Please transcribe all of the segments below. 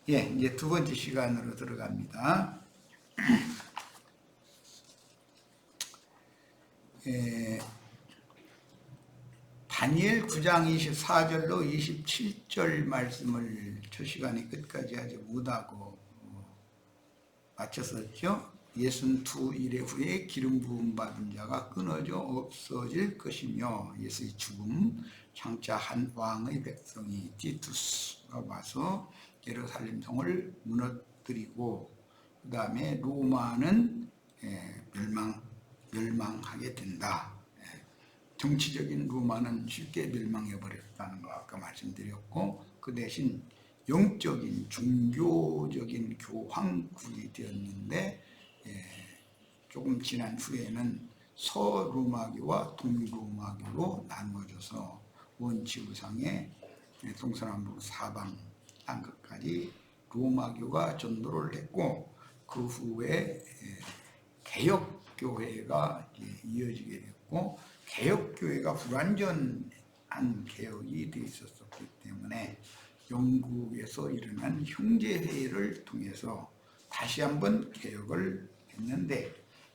예, 이제 두 번째 시간으로 들어갑니다. 다니엘 9장 24절로 27절 말씀을 첫 시간에 끝까지 아직 못하고 마쳤었죠. 62일의 후에 기름 부음 받은 자가 끊어져 없어질 것이며, 예수의 죽음, 장차 한 왕의 백성이 티투스가 와서 예루살렘 성을 무너뜨리고, 그 다음에 로마는 멸망하게 된다. 정치적인 로마는 쉽게 멸망해버렸다는 거 아까 말씀드렸고, 그 대신 영적인 종교적인 교황국이 되었는데, 조금 지난 후에는 서로마교와 동로마교로 나누어져서 원지구상의 동서남북 사방 한 것까지 로마교가 전도를 했고, 그 후에 개혁교회가 이어지게 됐고, 개혁교회가 불완전한 개혁이 되어 있었기 때문에 영국에서 일어난 형제회의를 통해서 다시 한번 개혁을 했는데,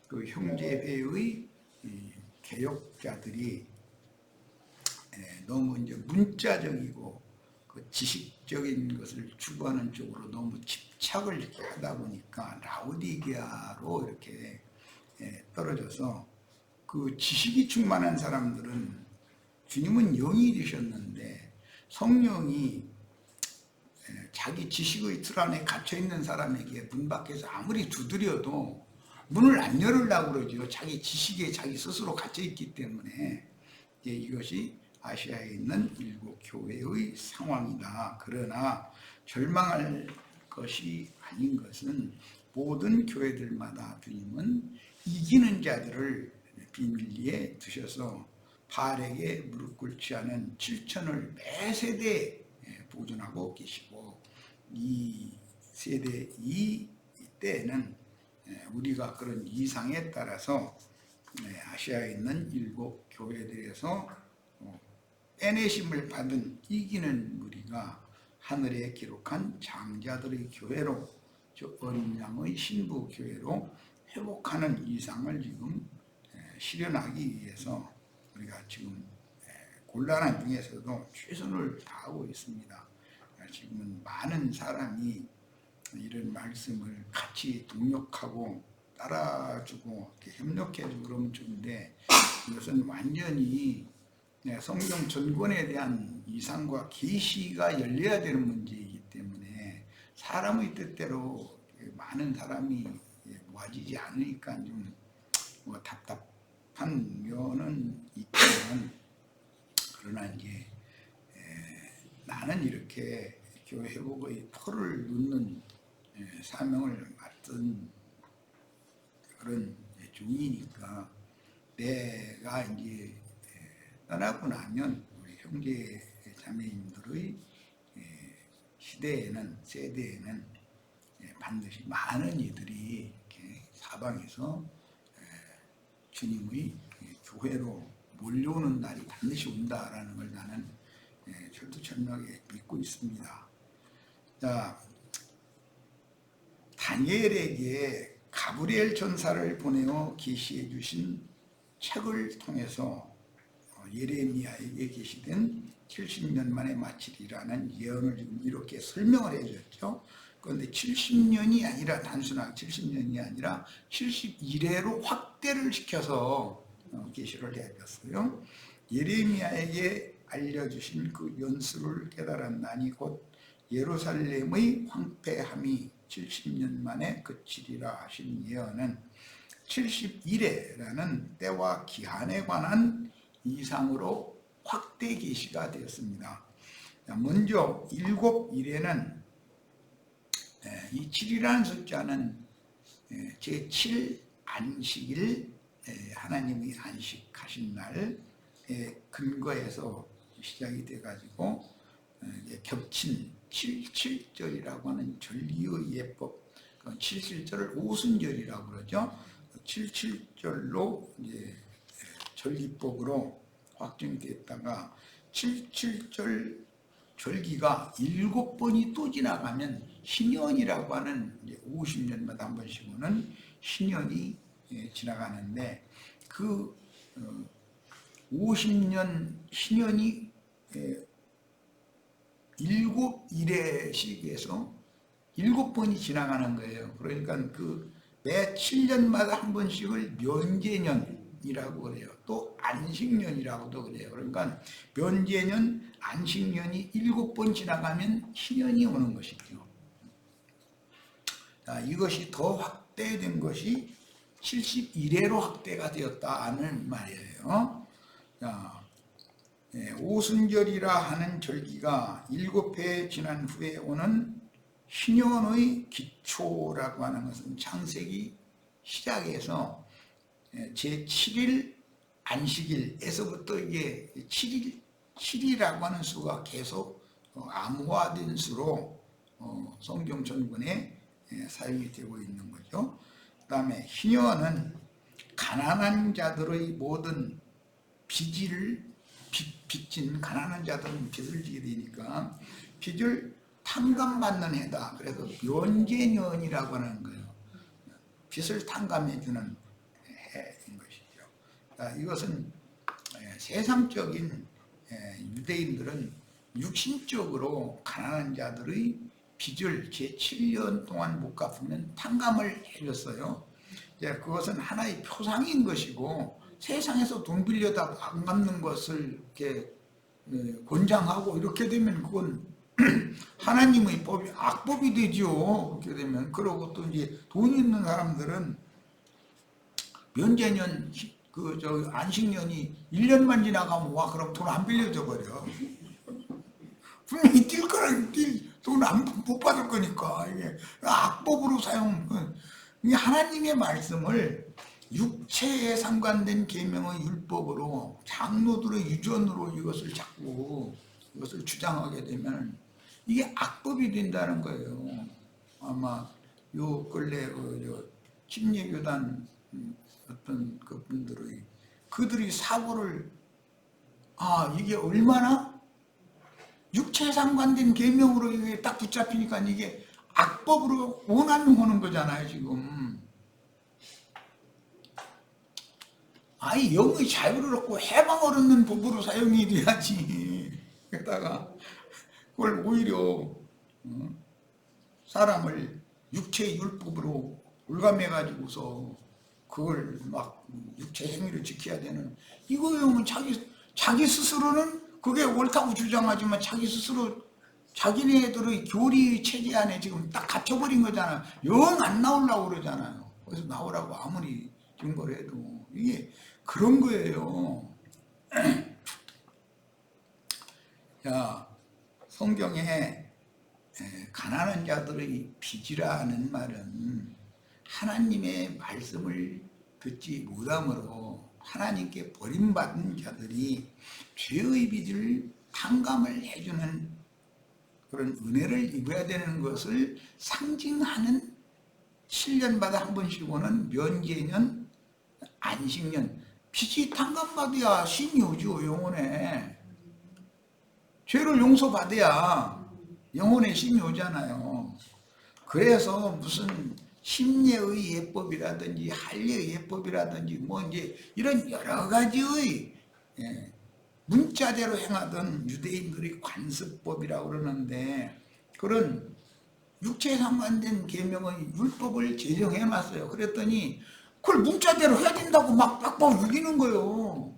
그 형제회의 개혁자들이 너무 이제 문자적이고 그 지식적인 것을 추구하는 쪽으로 너무 집착을 이렇게 하다 보니까 라오디게아로 이렇게 떨어져서, 그 지식이 충만한 사람들은 주님은 영이 되셨는데 성령이 자기 지식의 틀 안에 갇혀있는 사람에게 문 밖에서 아무리 두드려도 문을 안 열으려고 그러죠. 자기 지식에 자기 스스로 갇혀있기 때문에. 이것이 아시아에 있는 일곱 교회의 상황이다. 그러나 절망할 것이 아닌 것은, 모든 교회들마다 주님은 이기는 자들을 비밀리에 두셔서 바알에게 무릎 꿇지 않은 7천을 매 세대에 보존하고 계시고, 이 세대 이 때에는 우리가 그런 이상에 따라서 아시아에 있는 일곱 교회들에서 빼내심을 받은 이기는 무리가 하늘에 기록한 장자들의 교회로, 즉 어린 양의 신부 교회로 회복하는 이상을 지금 실현하기 위해서 우리가 지금 곤란한 중에서도 최선을 다하고 있습니다. 지금은 많은 사람이 이런 말씀을 같이 동력하고 따라주고 협력해주고 그러면 좋은데, 이것은 완전히 성경 전권에 대한 이상과 계시가 열려야 되는 문제이기 때문에 사람의 뜻대로 많은 사람이 모아지지 않으니까 좀 답답한 면은 있지만, 그러나 이제 나는 이렇게 교회 회복의 터를 놓는 사명을 맡은 그런 종이니까, 내가 이제 떠나고 나면 우리 형제 자매님들의 시대에는, 세대에는 반드시 많은 이들이 이렇게 사방에서 주님의 교회로 몰려오는 날이 반드시 온다라는 걸 나는 철두철미하게 믿고 있습니다. 자, 다니엘에게 가브리엘 전사를 보내어 계시해 주신 책을 통해서 예레미야에게 계시된 70년 만에 마치리라는 예언을 지금 이렇게 설명을 해줬죠. 그런데 70년이 아니라, 단순하게 70년이 아니라 71회로 확대를 시켜서 계시를 해줬어요. 예레미야에게 알려주신 그 연수를 깨달았나니 곧 예루살렘의 황폐함이 70년 만에 그치리라 하신 예언은 71회라는 때와 기한에 관한 이상으로 확대 계시가 되었습니다. 먼저 7일에는, 이 7이라는 숫자는 제7 안식일, 하나님이 안식하신 날에 근거해서 시작이 돼가지고 겹친 77절이라고 하는 전리의 예법, 77절을 오순절이라고 그러죠. 77절로 이제 전리법으로 확정이 됐다가 77절 절기가 7번이 또 지나가면 신년이라고 하는 50년마다 한 번씩 오는 신년이 지나가는데 그 50년 신년이 7일에씩에서 7번이 지나가는 거예요. 그러니까 그 매 7년마다 한 번씩을 면제년이라고 그래요. 또 안식년이라고도 그래요. 그러니까 면제년, 안식년이 7번 지나가면 신년이 오는 것이죠. 자, 이것이 더 확대된 것이 71회로 확대가 되었다는 말이에요. 자, 오순절이라 하는 절기가 7회 지난 후에 오는 신년의 기초라고 하는 것은 창세기 시작해서 제7일 안식일에서부터 이게 7이라고 하는 수가 계속 암호화된 수로 성경 전문에 사용이 되고 있는 거죠. 그 다음에 신년은 가난한 자들의 모든 빚진 가난한 자들은 빚을 지게 되니까 빚을 탕감받는 해다. 그래서 면제년이라고 하는 거예요. 빚을 탕감해주는 해인 것이죠. 이것은 세상적인 유대인들은 육신적으로 가난한 자들의 빚을 제7년 동안 못 갚으면 탕감을 해줬어요. 그것은 하나의 표상인 것이고 세상에서 돈 빌려다 안 갚는 것을 이렇게 권장하고 이렇게 되면 그건 하나님의 법이 악법이 되죠. 그렇게 되면. 그러고 또 이제 돈 있는 사람들은 면제년 안식년이 1년만 지나가면 와 그럼 돈 안 빌려줘 버려. 분명히 뛸 거랑 돈 못 받을 거니까 이게 악법으로 이게 하나님의 말씀을 육체에 상관된 계명의 율법으로 장로들의 유전으로 이것을 주장하게 되면 이게 악법이 된다는 거예요. 아마 요 근래 침례교단 어떤 그들이 사고를 이게 얼마나 육체에 상관된 계명으로 이게 딱 붙잡히니까 이게 악법으로 원한용하는 거잖아요 지금. 영의 자유를 얻고 해방을 얻는 법으로 사용이 돼야지. 게다가 그걸 오히려 사람을 육체의 율법으로 올감해가지고서 그걸 막 육체 행위를 지켜야 되는 이거용은 자기 스스로는 그게 옳다고 주장하지만 자기 스스로 자기네들의 교리 체계 안에 지금 딱 갇혀버린 거잖아요. 영 안 나오려고 그러잖아요. 그래서 나오라고 아무리 증거를 해도 이게 그런 거예요. 자, 성경에 가난한 자들의 빚이라는 말은 하나님의 말씀을 듣지 못함으로 하나님께 버림받은 자들이 죄의 빚을 탕감을 해주는 그런 은혜를 입어야 되는 것을 상징하는 7년마다 한 번씩 오는 면제년, 안식년. 빚이 탕감받아야 신이 오죠, 영혼에. 죄를 용서받아야 영혼에 신이 오잖아요. 그래서 무슨 심례의 예법이라든지 할례의 예법이라든지 이제 이런 여러 가지의 문자대로 행하던 유대인들의 관습법이라고 그러는데 그런 육체에 상관된 계명의 율법을 제정해 놨어요. 그랬더니 그걸 문자대로 해야 된다고 막 빡빡 우기는 거예요.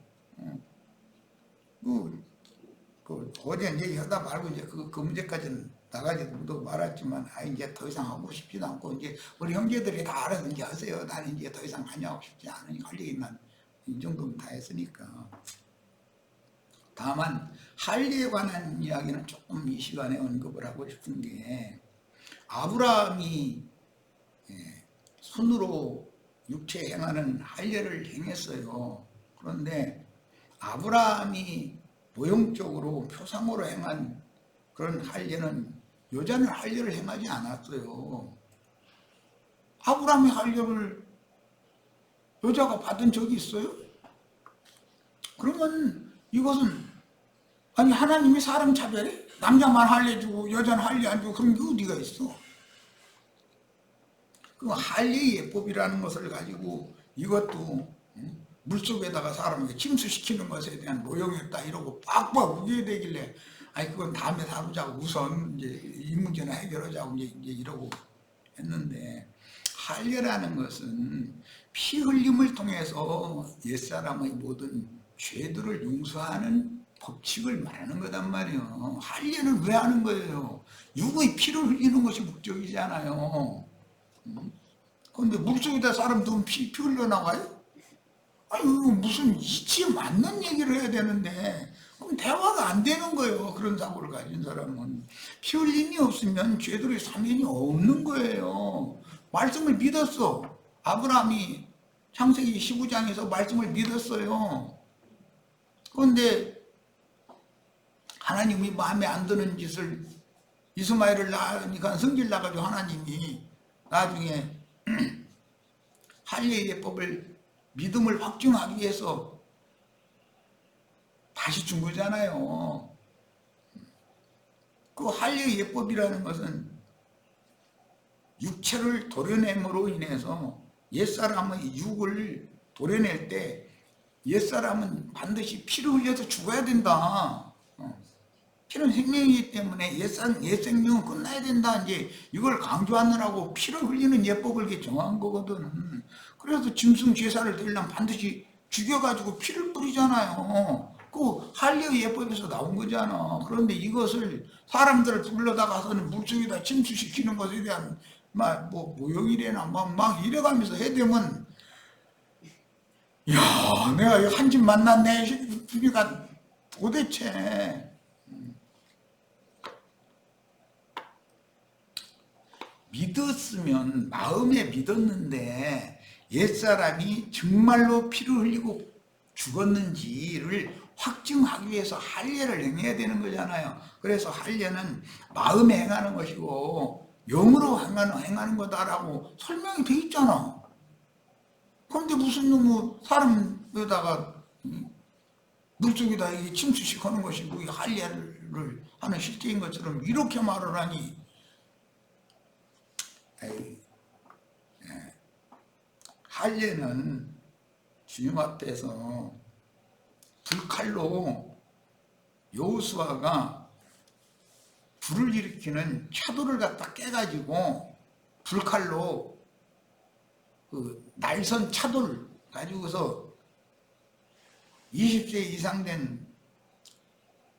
어제 이제 하다 말고 이제 그 문제까지는 나가지도 말았지만 이제 더 이상 하고 싶지도 않고 이제 우리 형제들이 다 알아서 이제 하세요. 나는 이제 더 이상 하냐고 싶지 않으니까 할 얘기만 이 정도면 다 했으니까. 다만 할례에 관한 이야기는 조금 이 시간에 언급을 하고 싶은 게 아브라함이 손으로 육체에 행하는 할례를 행했어요. 그런데 아브라함이 모형적으로 표상으로 행한 그런 할례는 여자는 할례를 행하지 않았어요. 아브라함의 할례를 여자가 받은 적이 있어요? 그러면 이것은 아니 하나님이 사람 차별해? 남자만 할례주고 여자는 할례 안 주고 그런 게 어디가 있어? 그 할례 예법이라는 것을 가지고 이것도 물속에다가 사람에게 침수시키는 것에 대한 모형이었다 이러고 빡빡 우겨대길래 아니 그건 다음에 다루자고 우선 이제 이 문제는 해결하자고 이제 이러고 했는데 할례라는 것은 피 흘림을 통해서 옛사람의 모든 죄들을 용서하는 법칙을 말하는 거단 말이에요. 할례는 왜 하는 거예요? 육의 피를 흘리는 것이 목적이잖아요. 그런데 물속에다 사람 두면 피 흘러나와요? 아니 이거 무슨 이치에 맞는 얘기를 해야 되는데 그럼 대화가 안 되는 거예요. 그런 사고를 가진 사람은 피 흘림이 없으면 죄들의 사면이 없는 거예요. 말씀을 믿었어. 아브라함이 창세기 19장에서 말씀을 믿었어요. 그런데 하나님이 마음에 안 드는 짓을 이스마엘을 낳으니까 성질 나가지고 하나님이 나중에 할례 예법을 믿음을 확증하기 위해서 다시 준 거잖아요. 그 할례 예법이라는 것은 육체를 도려냄으로 인해서 옛사람의 육을 도려낼 때 옛사람은 반드시 피를 흘려서 죽어야 된다. 피는 생명이기 때문에 옛생명은 끝나야 된다. 이제 이걸 강조하느라고 피를 흘리는 예법을 정한 거거든. 그래서 짐승 제사를 드리려면 반드시 죽여가지고 피를 뿌리잖아요. 그 할례 예법에서 나온 거잖아. 그런데 이것을 사람들을 불러다가서는 물속에다 침수시키는 것에 대한 뭐 모형이래나 막 이래가면서 해대면 야 내가 한 집 만났네. 그러니까 도대체 믿었으면 마음에 믿었는데 옛사람이 정말로 피를 흘리고 죽었는지를 확증하기 위해서 할례를 행해야 되는 거잖아요. 그래서 할례는 마음에 행하는 것이고 영으로 행하는 거다라고 설명이 돼 있잖아. 그런데 무슨 놈의 사람에다가 물속에다 침수시키는 것이 할례를 하는 실제인 것처럼 이렇게 말을 하니 할례는 주님 앞에서 불칼로 여호수아가 불을 일으키는 차돌을 갖다 깨가지고 불칼로 그 날선 차돌 가지고서 20세 이상 된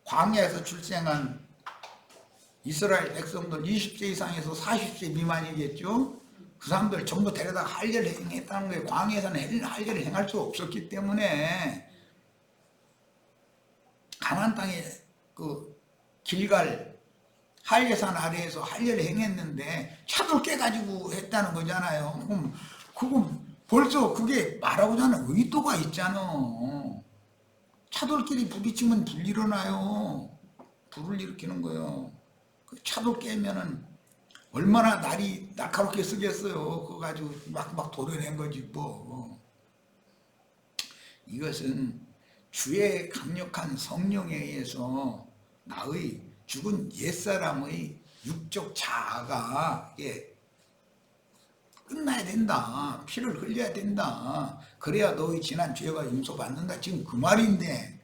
광야에서 출생한 이스라엘 백성들 20세 이상에서 40세 미만이겠죠. 그 사람들 전부 데려다 할례를 행했다는 거예요. 광야에서는 할례를 행할 수 없었기 때문에 가나안 땅에 그 길갈 할례산 아래에서 할례를 행했는데 차도 깨가지고 했다는 거잖아요. 그럼 그건 벌써 그게 말하고자 하는 의도가 있잖아. 차돌끼리 부딪히면 불 일어나요. 불을 일으키는 거예요. 그 차돌 깨면은 얼마나 날이 날카롭게 쓰겠어요. 그거 가지고 막 도려낸 거지 뭐. 이것은 주의 강력한 성령에 의해서 나의 죽은 옛사람의 육적 자아가 끝나야 된다. 피를 흘려야 된다. 그래야 너의 지난 죄가 용서받는다. 지금 그 말인데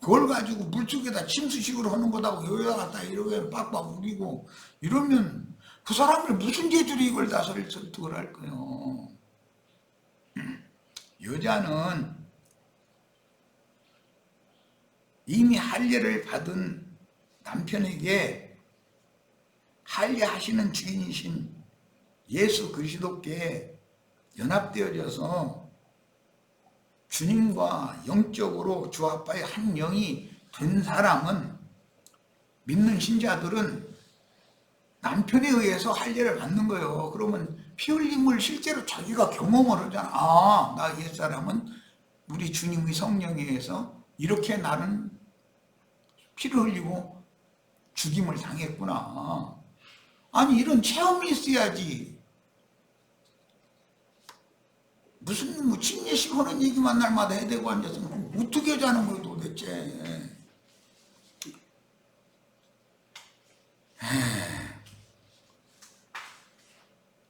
그걸 가지고 물속에다 침수식으로 하는 거다고 여기다 갖다 이러면 빡빡 우리고 이러면 그 사람을 무슨 죄들이 이걸 다 설득을 할 거예요. 여자는 이미 할례를 받은 남편에게 할례하시는 주인이신 예수 그리스도께 연합되어져서 주님과 영적으로 주 아빠의 한 영이 된 사람은 믿는 신자들은 남편에 의해서 할례를 받는 거예요. 그러면 피 흘림을 실제로 자기가 경험을 하잖아. 아, 나 옛사람은 우리 주님의 성령에 의해서 이렇게 나는 피를 흘리고 죽임을 당했구나. 아니 이런 체험이 있어야지. 무슨 뭐 침례식 하는 얘기만 날마다 해대고 앉아서 어떻게 자는 거예요 도대체.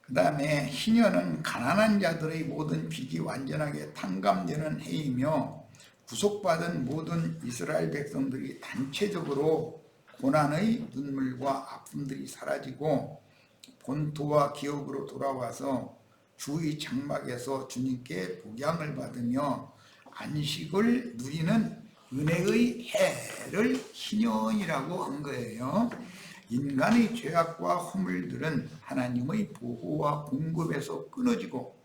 그 다음에 희년은 가난한 자들의 모든 빚이 완전하게 탕감되는 해이며 구속받은 모든 이스라엘 백성들이 단체적으로 고난의 눈물과 아픔들이 사라지고 본토와 기업으로 돌아와서 주의 장막에서 주님께 복양을 받으며 안식을 누리는 은혜의 해를 희년이라고 한 거예요. 인간의 죄악과 허물들은 하나님의 보호와 공급에서 끊어지고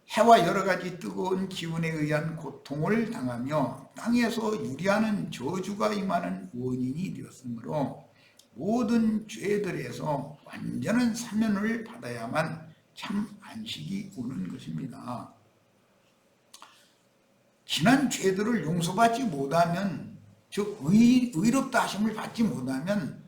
해와 여러 가지 뜨거운 기운에 의한 고통을 당하며 땅에서 유리하는 저주가 임하는 원인이 되었으므로 모든 죄들에서 완전한 사면을 받아야만 참 안식이 오는 것입니다. 지난 죄들을 용서받지 못하면, 즉 의롭다 하심을 받지 못하면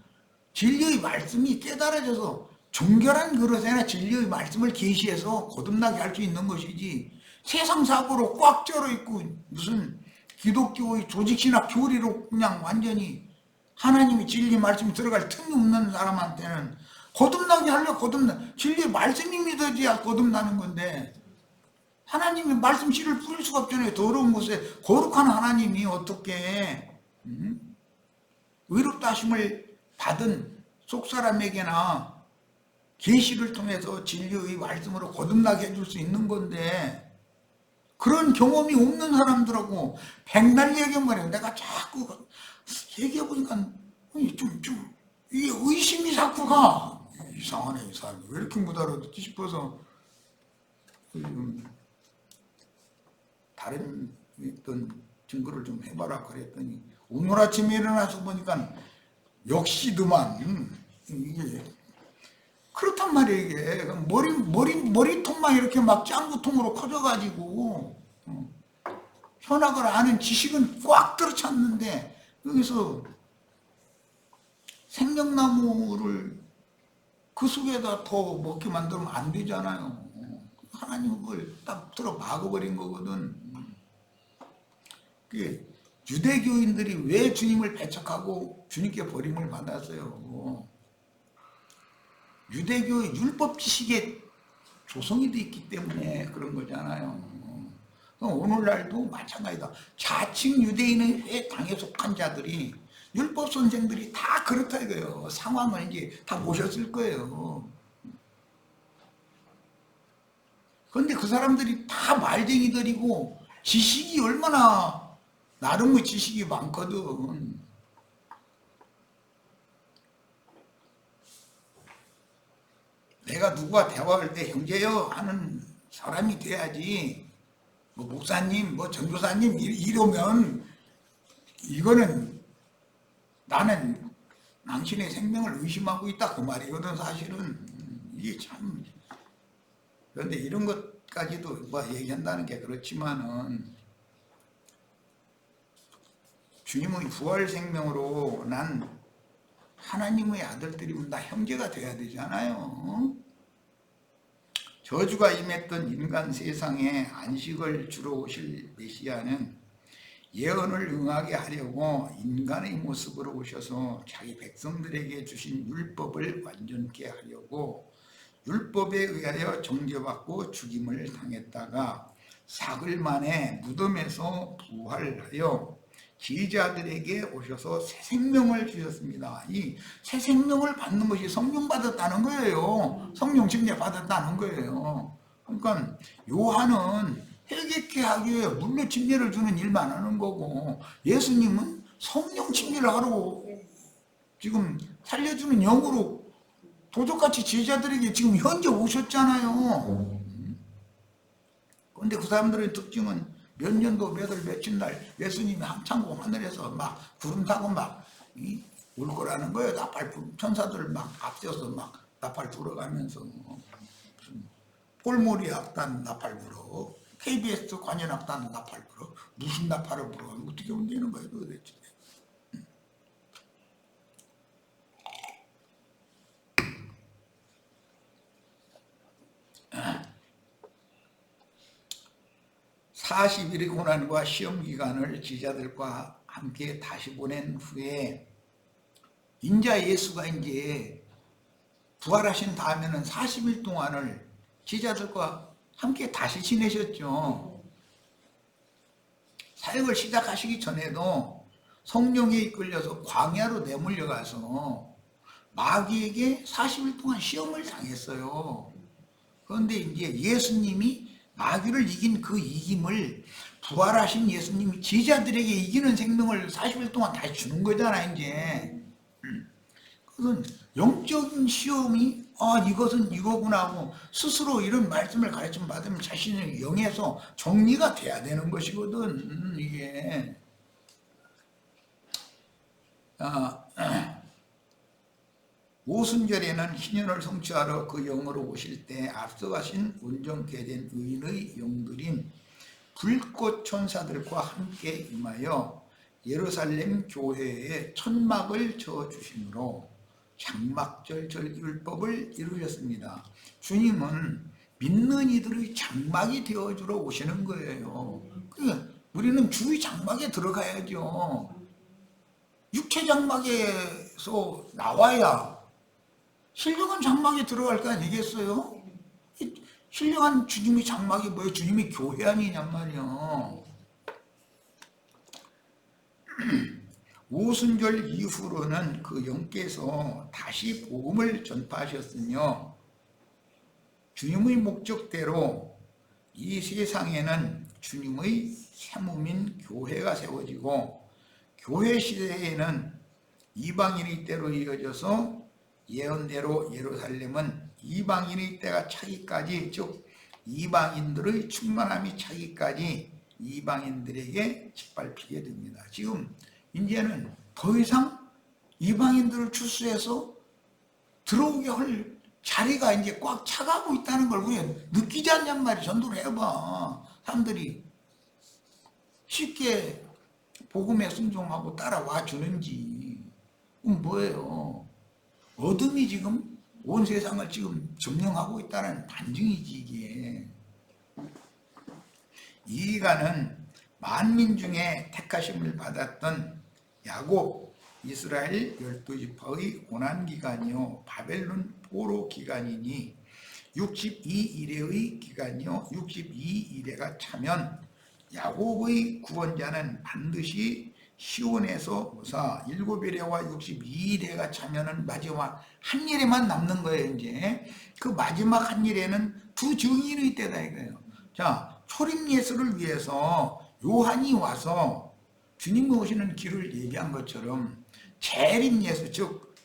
진리의 말씀이 깨달아져서 정결한 그릇에나 진리의 말씀을 계시해서 거듭나게 할 수 있는 것이지, 세상 사고로 꽉 쩔어 있고 무슨 기독교의 조직신학 교리로 그냥 완전히 하나님의 진리 말씀이 들어갈 틈이 없는 사람한테는 거듭나게 하려고 진리의 말씀이 믿어져야 거듭나는 건데, 하나님이 말씀 씨를 뿌릴 수가 없잖아요. 더러운 곳에 거룩한 하나님이 어떻게 의롭다 하심을 받은 속사람에게나 계시를 통해서 진리의 말씀으로 거듭나게 해줄 수 있는 건데, 그런 경험이 없는 사람들하고 백날 얘기한 말이에요. 내가 자꾸 얘기해보니까 좀 이게 의심이 자꾸 가. 이상하네, 이 사람이 왜 이렇게 못 알아듣지 싶어서 다른 어떤 증거를 좀 해봐라 그랬더니, 오늘 아침에 일어나서 보니까 역시도만 이게 그렇단 말이에요. 이게 머리통만 이렇게 막 짱구통으로 커져가지고 현학을 아는 지식은 꽉 들어찼는데, 여기서 생명나무를 그 속에다 더 먹게 만들면 안 되잖아요. 하나님 그걸 딱 들어 막아버린 거거든. 유대교인들이 왜 주님을 배척하고 주님께 버림을 받았어요? 유대교의 율법 지식에 조성이 돼 있기 때문에 그런 거잖아요. 오늘날도 마찬가지다. 자칭 유대인의 회당에 속한 자들이, 율법 선생들이 다 그렇다 이거예요. 상황을 이제 다 보셨을 거예요. 그런데 그 사람들이 다 말쟁이들이고 지식이 얼마나 나름의 지식이 많거든. 내가 누구와 대화할 때 형제여 하는 사람이 돼야지, 뭐 목사님, 뭐 전도사님 이러면 이거는 나는 당신의 생명을 의심하고 있다 그 말이거든 사실은. 이게 참, 그런데 이런 것까지도 뭐 얘기한다는 게 그렇지만은, 주님의 부활 생명으로 난 하나님의 아들들이면 다 형제가 돼야 되잖아요. 저주가 임했던 인간 세상에 안식을 주러 오실 메시아는 예언을 응하게 하려고 인간의 모습으로 오셔서 자기 백성들에게 주신 율법을 완전케 하려고 율법에 의하여 정죄받고 죽임을 당했다가 사흘 만에 무덤에서 부활하여 지휘자들에게 오셔서 새 생명을 주셨습니다. 이 새 생명을 받는 것이 성령 받았다는 거예요. 성령 침례 받았다는 거예요. 그러니까 요한은 회개케 하기 위해 물로 침례를 주는 일만 하는 거고, 예수님은 성령 침례를 하러 지금 살려주는 영으로 도적같이 제자들에게 지금 현재 오셨잖아요. 그런데 그 사람들의 특징은 몇 년도 몇 월 며칠 날 예수님이 한창고 하늘에서 막 구름 타고 막 올 거라는 거예요. 나팔 천사들 막 앞서서 막 나팔 불어가면서, 무슨 폴모리 악단 나팔 불어, KBS 관현 악단 나팔 불어, 무슨 나팔을 불어, 어떻게 움직이는 거예요 도대체. (40일의) 고난과 시험 기간을 제자들과 함께 다시 보낸 후에 인자 예수가 이제 부활하신 다음에는 40일 동안을 제자들과 함께 다시 지내셨죠. 사역을 시작하시기 전에도 성령에 이끌려서 광야로 내몰려 가서 마귀에게 40일 동안 시험을 당했어요. 그런데 이제 예수님이 마귀를 이긴 그 이김을 부활하신 예수님이 제자들에게 이기는 생명을 40일 동안 다시 주는 거잖아, 이제. 그건 영적인 시험이 이것은 이거구나 하고 스스로 이런 말씀을 가르침 받으면 자신의 영에서 정리가 돼야 되는 것이거든. 이게 오순절에는 희년을 성취하러 그 영으로 오실 때 앞서가신 온전케 된 의인의 영들인 불꽃 천사들과 함께 임하여 예루살렘 교회에 천막을 저주심으로 장막절 율법을 이루셨습니다. 주님은 믿는 이들의 장막이 되어주러 오시는 거예요. 그러니까 우리는 주의 장막에 들어가야죠. 육체 장막에서 나와야 신령한 장막에 들어갈 거 아니겠어요? 신령한 주님의 장막이 뭐예요? 주님이 교회 아니냔 말이요. 오순절 이후로는 그 영께서 다시 복음을 전파하셨으며 주님의 목적대로 이 세상에는 주님의 세몸인 교회가 세워지고 교회 시대에는 이방인의 때로 이어져서 예언대로 예루살렘은 이방인의 때가 차기까지, 즉 이방인들의 충만함이 차기까지 이방인들에게 짓밟히게 됩니다. 지금 이제는 더 이상 이방인들을 출수해서 들어오게 할 자리가 이제 꽉 차가고 있다는 걸 우리가 느끼지 않냔 말이야. 전도를 해봐. 사람들이 쉽게 복음에 순종하고 따라와 주는지. 그럼 뭐예요? 어둠이 지금 온 세상을 지금 점령하고 있다는 반증이지 이게. 이가는 만민 중에 택하심을 받았던 야곱 이스라엘 12지파의 고난기간이요 바벨론 포로 기간이니 62일의 기간이요 62일에가 차면 야곱의 구원자는 반드시 시온에서 오사 7일에와 62일에가 차면은 마지막 한 일에만 남는 거예요. 이제 그 마지막 한 일에는 두 증인의 때다 이거예요. 자, 초림 예수를 위해서 요한이 와서 주님이 오시는 길을 얘기한 것처럼 재림 예수, 즉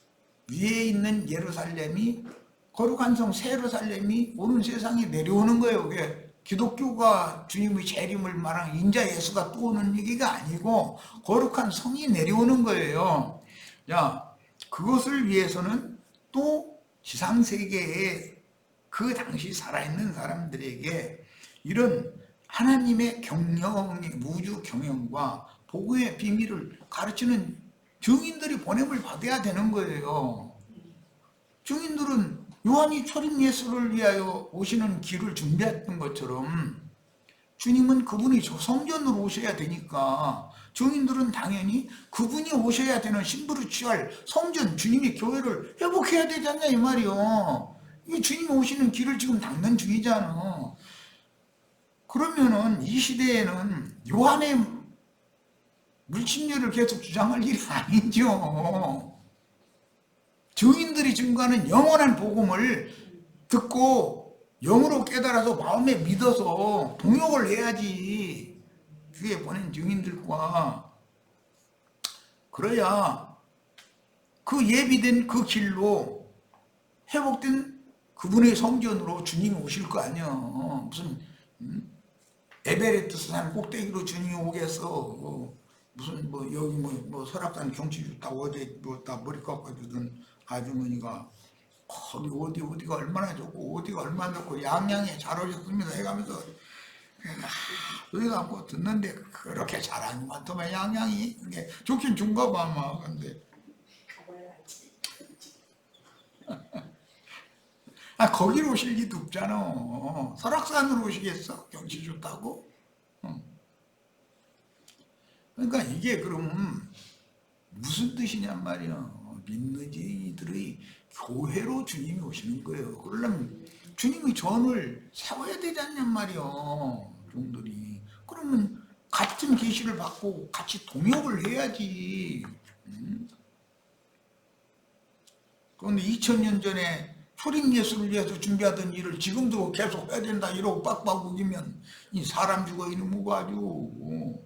위에 있는 예루살렘이 거룩한 성 새 예루살렘이 오는 세상에 내려오는 거예요. 그게 기독교가 주님의 재림을 말하는 인자 예수가 또 오는 얘기가 아니고 거룩한 성이 내려오는 거예요. 자, 그것을 위해서는 또 지상세계에 그 당시 살아있는 사람들에게 이런 하나님의 경영의 우주 경영과 복음의 비밀을 가르치는 증인들이 보냄을 받아야 되는 거예요. 증인들은 요한이 초림 예수를 위하여 오시는 길을 준비했던 것처럼 주님은 그분이 성전으로 오셔야 되니까 증인들은 당연히 그분이 오셔야 되는 신부를 취할 성전, 주님의 교회를 회복해야 되지 않냐 이 말이요. 이 주님이 오시는 길을 지금 닦는 중이잖아. 그러면은 이 시대에는 요한의 물침례를 계속 주장할 일이 아니죠. 증인들이 증거하는 영원한 복음을 듣고 영으로 깨달아서 마음에 믿어서 동역을 해야지. 주에 보낸 증인들과 그래야 그 예비된 그 길로 회복된 그분의 성전으로 주님이 오실 거 아니야. 무슨 에베레스트 산 꼭대기로 주님이 오겠어. 무슨 뭐 여기 뭐 설악산 경치 좋다고 어제 뭐다 머리 깎아주던 아주머니가 거기 어디가 얼마나 좋고 어디가 얼마나 좋고 양양에 잘 오셨습니다 해가면서 그래갖고 듣는데 그렇게 잘하는 것 같으면 양양이 이게 좋긴 준가 봐 아마. 근데 거기로 오실 리도 없잖아. 설악산으로 오시겠어? 경치 좋다고? 그러니까 이게 그럼 무슨 뜻이냔 말이야. 믿는 이들의 교회로 주님이 오시는 거예요. 그러려면 주님이 전을 세워야 되지 않냔 말이요. 종들이. 그러면 같은 계시를 받고 같이 동역을 해야지. 그런데 2000년 전에 초림 예수를 위해서 준비하던 일을 지금도 계속 해야 된다 이러고 빡빡 우기면 이 사람 죽어 이놈의 아주.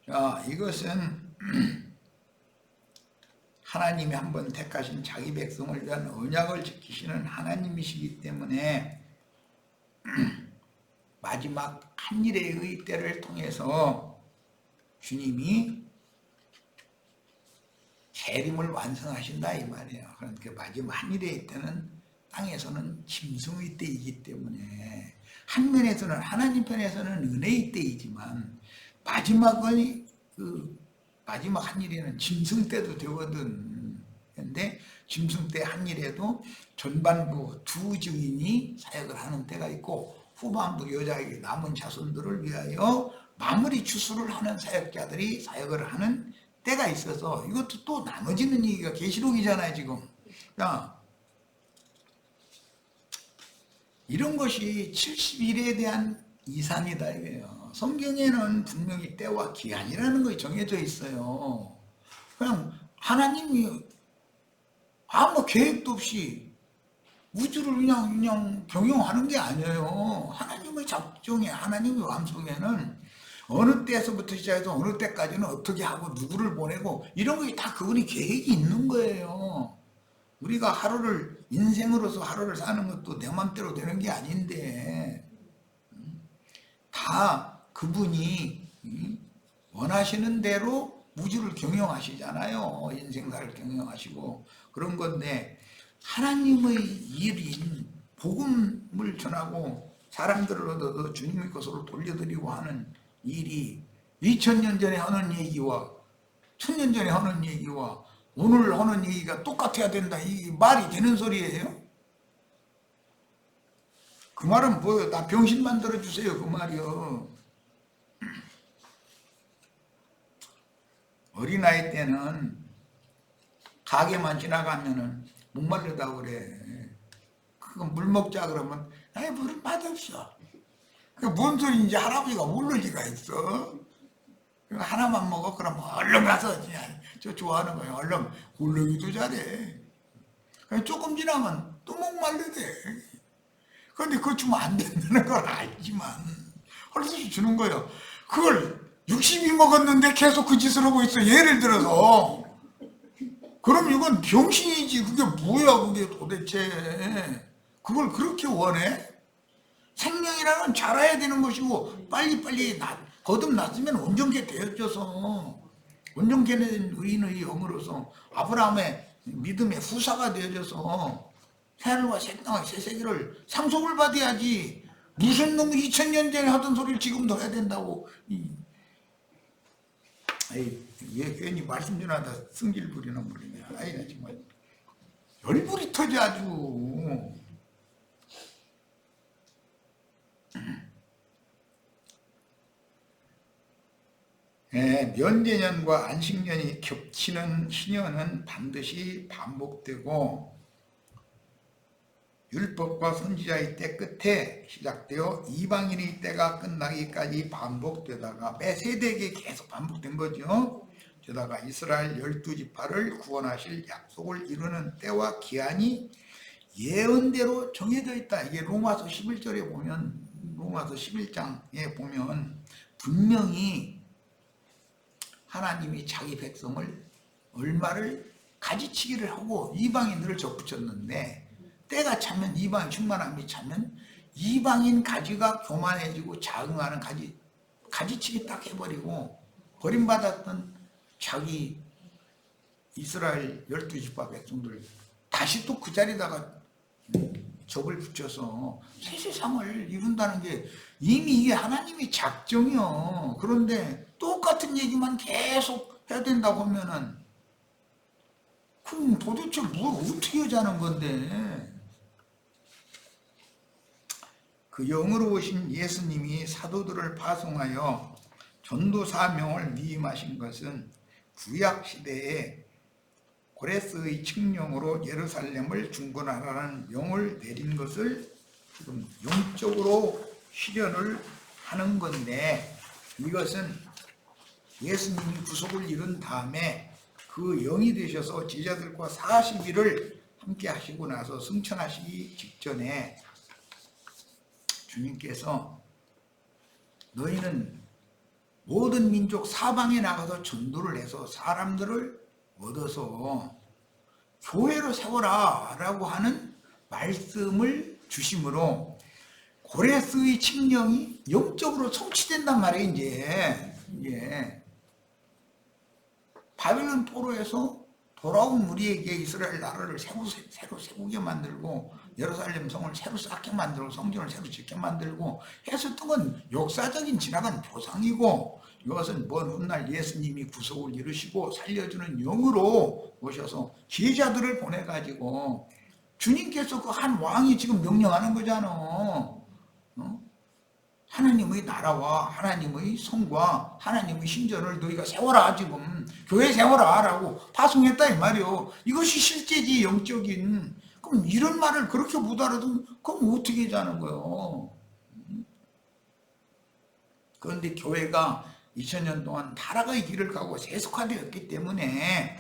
자, 이것은 하나님이 한번 택하신 자기 백성을 위한 언약을 지키시는 하나님이시기 때문에 마지막 한일의 때를 통해서 주님이 재림을 완성하신다 이 말이에요. 그러니까 마지막 한일의 때는 땅에서는 짐승의 때이기 때문에 한 면에서는 하나님 편에서는 은혜의 때이지만 마지막은 마지막 한일에는 짐승 때도 되거든. 근데 짐승 때 한일에도 전반부 두 증인이 사역을 하는 때가 있고 후반부 여자에게 남은 자손들을 위하여 마무리 추수를 하는 사역자들이 사역을 하는 때가 있어서 이것도 또 나눠지는 얘기가 계시록이잖아요 지금. 자, 이런 것이 70일에 대한 이상이다 이거예요. 성경에는 분명히 때와 기한이라는 것이 정해져 있어요. 그냥 하나님이 아무 계획도 없이 우주를 그냥 경영하는 게 아니에요. 하나님의 작정에, 하나님의 마음속에는 어느 때에서부터 시작해서 어느 때까지는 어떻게 하고 누구를 보내고 이런 게 다 그분이 계획이 있는 거예요. 우리가 하루를 인생으로서 하루를 사는 것도 내 맘대로 되는 게 아닌데 다 그분이 원하시는 대로 우주를 경영하시잖아요. 인생사를 경영하시고 그런 건데 하나님의 일인 복음을 전하고 사람들을 얻어서 주님의 것으로 돌려드리고 하는 일이 2000년 전에 하는 얘기와 1000년 전에 하는 얘기와 오늘 하는 얘기가 똑같아야 된다. 이 말이 되는 소리예요? 그 말은 뭐예요? 나 병신 만들어주세요. 그 말이요. 어린아이 때는 가게만 지나가면은 목마르다고 그래. 그거 물 먹자 그러면 아이 물은 맛없어. 그게 뭔 소리인지 할아버지가 모를 리가 있어. 하나만 먹어 그럼 얼른 가서 저 좋아하는 거예요. 얼른 굴르기도 잘해. 조금 지나면 또 목말르대. 그런데 그거 주면 안 된다는 걸 알지만 헐떡이 주는 거예요. 그걸 60이 먹었는데 계속 그 짓을 하고 있어. 예를 들어서 그럼 이건 병신이지. 그게 뭐야 그게 도대체. 그걸 그렇게 원해? 생명이라는 건 자라야 되는 것이고 빨리빨리 거듭났으면 온전케 되어져서 온전케 된 의인의 영으로서 아브라함의 믿음의 후사가 되어져서 새하늘과 새 땅의 새 세계를 상속을 받아야지. 무슨 놈 2000년 전에 하던 소리를 지금도 해야 된다고. 얘 괜히 말씀 전하다 승질 부리는 분이네. 아이나 정말 열불이 터져 아주. 면제년과 안식년이 겹치는 희년은 반드시 반복되고 율법과 선지자의 때 끝에 시작되어 이방인의 때가 끝나기까지 반복되다가 매 세대에게 계속 반복된 거죠. 게다가 이스라엘 12지파를 구원하실 약속을 이루는 때와 기한이 예언대로 정해져 있다. 이게 로마서 11절에 보면, 로마서 11장에 보면 분명히 하나님이 자기 백성을 얼마를 가지치기를 하고 이방인들을 접붙였는데 때가 차면 이방인 충만함이 차면 이방인 가지가 교만해지고 자응하는 가지치기 딱 해버리고 버림받았던 자기 이스라엘 12지파 백성들 다시 또 그 자리다가 접을 붙여서 새 세상을 이룬다는 게 이미 이게 하나님의 작정이요. 그런데 똑같은 얘기만 계속 해야 된다고 하면은 그럼 도대체 뭘 어떻게 하자는 건데. 그 영으로 오신 예수님이 사도들을 파송하여 전도 사명을 위임하신 것은 구약 시대에 고레스의 칙령으로 예루살렘을 중건하라는 명을 내린 것을 지금 영적으로 실현을 하는 건데, 이것은 예수님이 구속을 이룬 다음에 그 영이 되셔서 제자들과 40일을 함께 하시고 나서 승천하시기 직전에 주님께서 너희는 모든 민족 사방에 나가서 전도를 해서 사람들을 얻어서 교회로 세워라 라고 하는 말씀을 주심으로 고레스의 칙령이 영적으로 성취된단 말이에요. 이제 바빌론 포로에서 돌아온 우리에게 이스라엘 나라를 새로 세우게 만들고 예루살렘 성을 새로 쌓게 만들고 성전을 새로 짓게 만들고 했었던 건 역사적인 지나간 보상이고, 이것은 먼 훗날 예수님이 구속을 이루시고 살려주는 영으로 오셔서 제자들을 보내가지고 주님께서 그 한 왕이 지금 명령하는 거잖아. 하나님의 나라와 하나님의 성과 하나님의 신전을 너희가 세워라, 지금 교회 세워라 라고 파송했다 이 말이요. 이것이 실제지, 영적인. 그럼 이런 말을 그렇게 못 알아도 그럼 어떻게 하자는 거예요. 그런데 교회가 2000년 동안 타락의 길을 가고 세속화되었기 때문에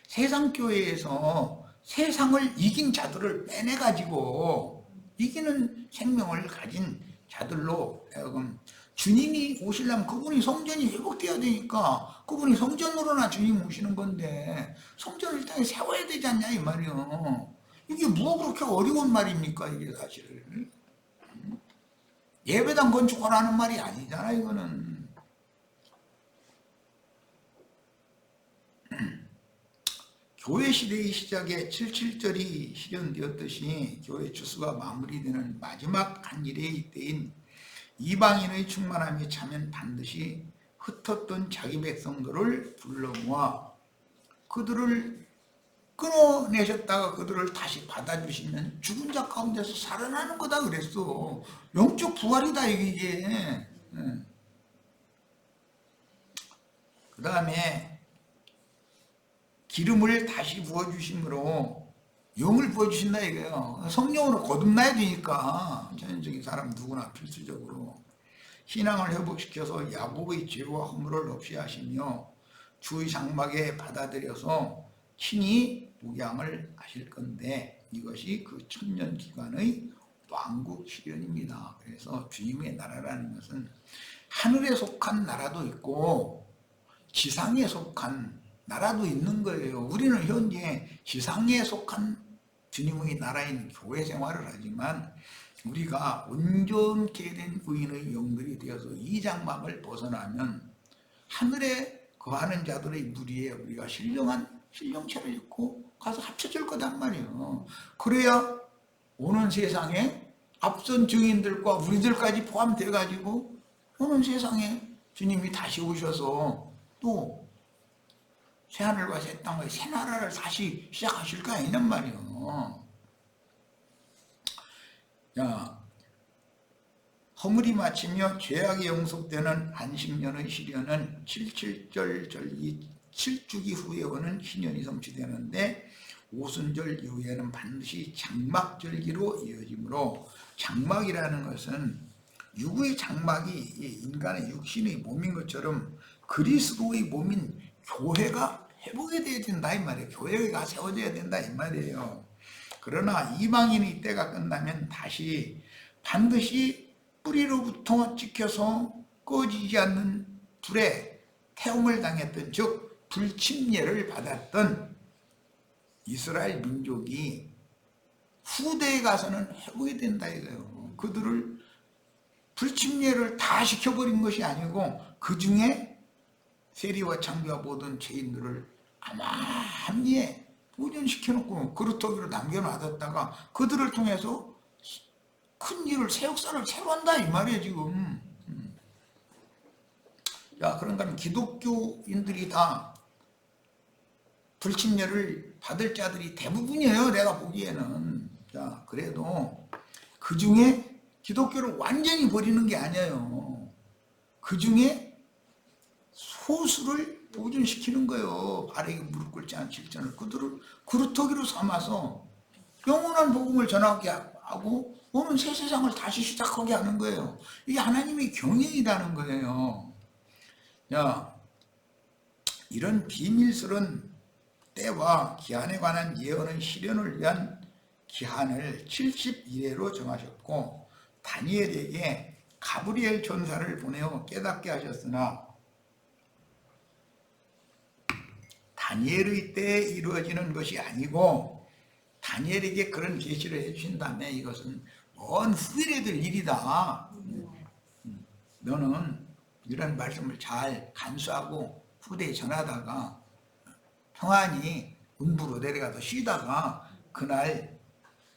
세상 교회에서 세상을 이긴 자들을 빼내가지고 이기는 생명을 가진 자들로 하여금 주님이 오시려면 그분이 성전이 회복되어야 되니까 그분이 성전으로나 주님 오시는 건데 성전을 이 땅에 세워야 되지 않냐 이 말이요. 이게 뭐 그렇게 어려운 말입니까, 이게 사실. 예배당 건축하라는 말이 아니잖아, 이거는. 교회 시대의 시작에 7.7절이 실현되었듯이 교회 추수가 마무리되는 마지막 한 일의 때인 이방인의 충만함이 차면 반드시 흩었던 자기 백성들을 불러 모아 그들을 끊어내셨다가 그들을 다시 받아주시면 죽은 자 가운데서 살아나는 거다 그랬어. 영적 부활이다 이게. 그 다음에 기름을 다시 부어주심으로 영을 부어주신다 이거예요. 성령으로 거듭나야 되니까 전형적인 사람 누구나 필수적으로 신앙을 회복시켜서 야곱의 죄와 허물을 없이 하시며 주의 장막에 받아들여서 친히 목양을 하실 건데 이것이 그 천년 기간의 왕국 실현입니다. 그래서 주님의 나라라는 것은 하늘에 속한 나라도 있고 지상에 속한 나라도 있는 거예요. 우리는 현재 지상에 속한 주님의 나라인 교회 생활을 하지만 우리가 온전케 된 의인의 영들이 되어서 이 장막을 벗어나면 하늘에 거하는 자들의 무리에 우리가 신령한 신령체를 입고 가서 합쳐질 거단 말이에요. 그래야 오는 세상에 앞선 증인들과 우리들까지 포함되어 가지고 오는 세상에 주님이 다시 오셔서 또 새하늘과 새 땅의 새 나라를 다시 시작하실 거 아니란 말이에요. 자, 허물이 마치며 죄악이 영속되는 안식년의 시련은 7.7절 절기 7주기 후에 오는 희년이 성취되는데 오순절 이후에는 반드시 장막절기로 이어지므로 장막이라는 것은 유구의 장막이 인간의 육신의 몸인 것처럼 그리스도의 몸인 교회가 회복이 되어야 된다 이 말이에요. 교회가 세워져야 된다 이 말이에요. 그러나 이방인의 때가 끝나면 다시 반드시 뿌리로부터 찍혀서 꺼지지 않는 불에 태움을 당했던 즉 불침례를 받았던 이스라엘 민족이 후대에 가서는 회복이 된다 이거예요. 그들을 불침례를 다 시켜버린 것이 아니고 그 중에 세리와 창기와 모든 죄인들을 아마 합리에 보존시켜놓고 그루터기로 남겨놔뒀다가 그들을 통해서 큰 일을 새 역사를 새로 한다 이 말이에요 지금. 자, 그러니까 기독교인들이 다 불침례를 받을 자들이 대부분이에요 내가 보기에는. 자, 그래도 그 중에 기독교를 완전히 버리는 게 아니에요. 그 중에 소수를 보존시키는 거예요. 바르게 무릎 꿇지 않은 실천을 그들을 그루터기로 삼아서 영원한 복음을 전하게 하고 오는 새 세상을 다시 시작하게 하는 거예요. 이게 하나님의 경영이라는 거예요. 야, 이런 비밀스러운 때와 기한에 관한 예언은 실현을 위한 기한을 70일에로 정하셨고 다니엘에게 가브리엘 전사를 보내어 깨닫게 하셨으나 다니엘의 때에 이루어지는 것이 아니고 다니엘에게 그런 계시를 해주신 다음에 이것은 먼 후일에 될 일이다. 너는 이런 말씀을 잘 간수하고 후대에 전하다가 평안히 음부로 내려가서 쉬다가 그날